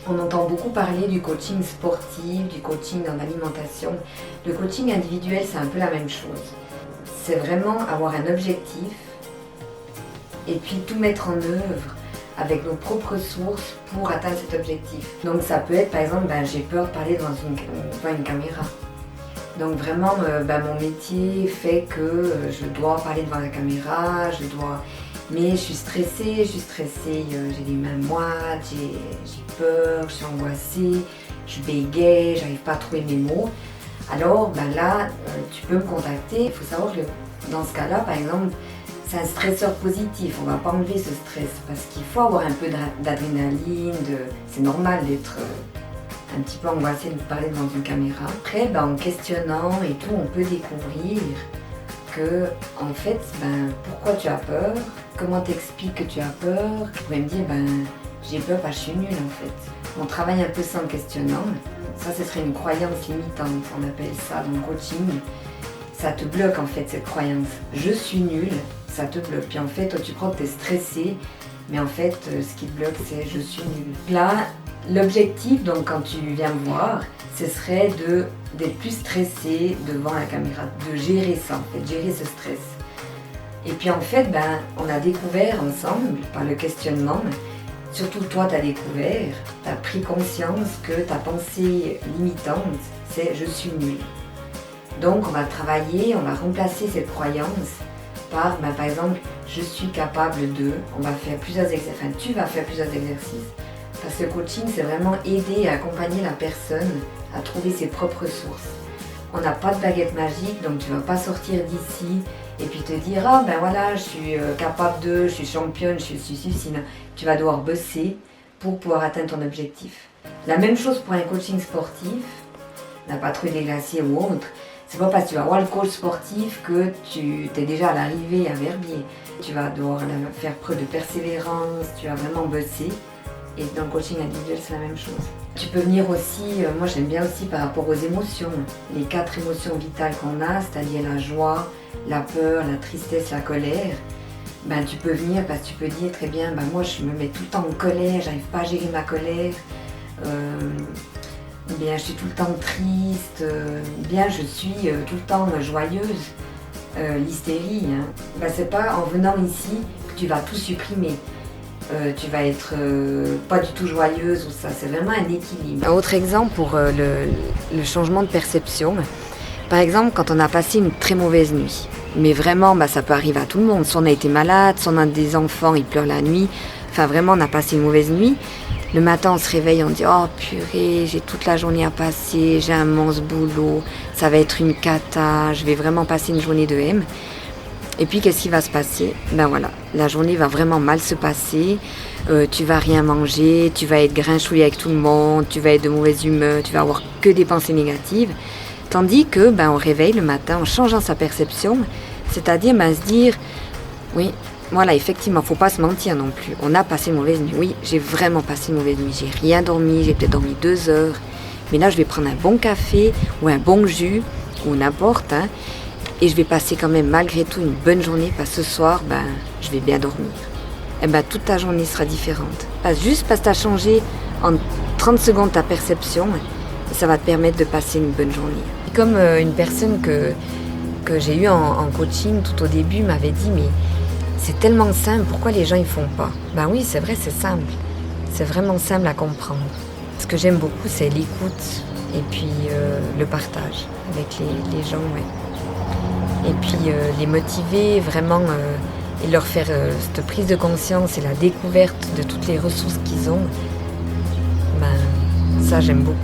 On entend beaucoup parler du coaching sportif, du coaching dans l'alimentation. Le coaching individuel, c'est un peu la même chose. C'est vraiment avoir un objectif et puis tout mettre en œuvre avec nos propres ressources pour atteindre cet objectif. Donc ça peut être par exemple, j'ai peur de parler devant une caméra. Donc vraiment, mon métier fait que je dois parler devant la caméra, mais je suis stressée, j'ai les mains moites, j'ai peur, je suis angoissée, je bégaye, j'arrive pas à trouver mes mots. Alors là, tu peux me contacter. Il faut savoir que dans ce cas-là, par exemple, c'est un stresseur positif. On ne va pas enlever ce stress parce qu'il faut avoir un peu d'adrénaline. C'est normal d'être un petit peu angoissé de parler devant une caméra. Après, en questionnant et tout, on peut découvrir que, en fait, pourquoi tu as peur, comment t'expliques que tu as peur. Tu pourrais me dire, j'ai peur parce que je suis nulle en fait. On travaille un peu sans questionnant. Ça, ce serait une croyance limitante, on appelle ça dans le coaching. Ça te bloque en fait cette croyance. Je suis nulle, ça te bloque. Puis en fait, toi tu crois que tu es stressé, mais en fait, ce qui te bloque, c'est je suis nulle. Là, l'objectif, donc quand tu viens me voir, ce serait d'être plus stressé devant la caméra, de gérer ça en fait, gérer ce stress. Et puis en fait, on a découvert ensemble, par le questionnement, surtout toi tu as découvert, tu as pris conscience que ta pensée limitante, c'est je suis nulle. Donc on va travailler, on va remplacer cette croyance par exemple, je suis capable de, on va faire plusieurs exercices, tu vas faire plusieurs exercices. Parce que le coaching, c'est vraiment aider et accompagner la personne à trouver ses propres ressources. On n'a pas de baguette magique, donc tu ne vas pas sortir d'ici et puis te dire je suis capable de, je suis championne, je suis ceci. Tu vas devoir bosser pour pouvoir atteindre ton objectif. La même chose pour un coaching sportif, la patrouille des glaciers ou autre. C'est pas parce que tu vas voir le coach sportif que tu es déjà à l'arrivée à Verbier. Tu vas devoir faire preuve de persévérance, tu vas vraiment bosser. Et dans le coaching individuel, c'est la même chose. Tu peux venir aussi, moi j'aime bien aussi par rapport aux émotions. Les 4 émotions vitales qu'on a, c'est-à-dire la joie, la peur, la tristesse, la colère. Tu peux venir parce que tu peux dire très bien, moi je me mets tout le temps en colère, j'arrive pas à gérer ma colère. Je suis tout le temps triste, je suis tout le temps joyeuse. L'hystérie, c'est pas en venant ici que tu vas tout supprimer. Tu vas être pas du tout joyeuse ou ça, c'est vraiment un équilibre. Un autre exemple pour le changement de perception, par exemple quand on a passé une très mauvaise nuit, mais vraiment ça peut arriver à tout le monde, si on a été malade, si on a des enfants, ils pleurent la nuit, vraiment on a passé une mauvaise nuit, le matin on se réveille, on dit oh purée, j'ai toute la journée à passer, j'ai un immense boulot, ça va être une cata, je vais vraiment passer une journée de M. Et puis qu'est-ce qui va se passer ? La journée va vraiment mal se passer, tu vas rien manger, tu vas être grinchouillé avec tout le monde, tu vas être de mauvaise humeur, tu vas avoir que des pensées négatives. Tandis que on réveille le matin en changeant sa perception, c'est-à-dire se dire oui, effectivement, faut pas se mentir non plus. On a passé une mauvaise nuit. Oui, j'ai vraiment passé une mauvaise nuit. J'ai rien dormi, j'ai peut-être dormi 2 heures. Mais là, je vais prendre un bon café ou un bon jus ou n'importe. Et je vais passer quand même malgré tout une bonne journée parce que ce soir, je vais bien dormir. Et toute ta journée sera différente. Juste parce que tu as changé en 30 secondes ta perception, ça va te permettre de passer une bonne journée. Et comme une personne que j'ai eue en coaching tout au début m'avait dit mais c'est tellement simple, pourquoi les gens ils font pas ? Oui, c'est vrai, c'est simple. C'est vraiment simple à comprendre. Ce que j'aime beaucoup, c'est l'écoute et puis le partage avec les gens. Ouais. Et puis les motiver vraiment et leur faire cette prise de conscience et la découverte de toutes les ressources qu'ils ont, ça j'aime beaucoup.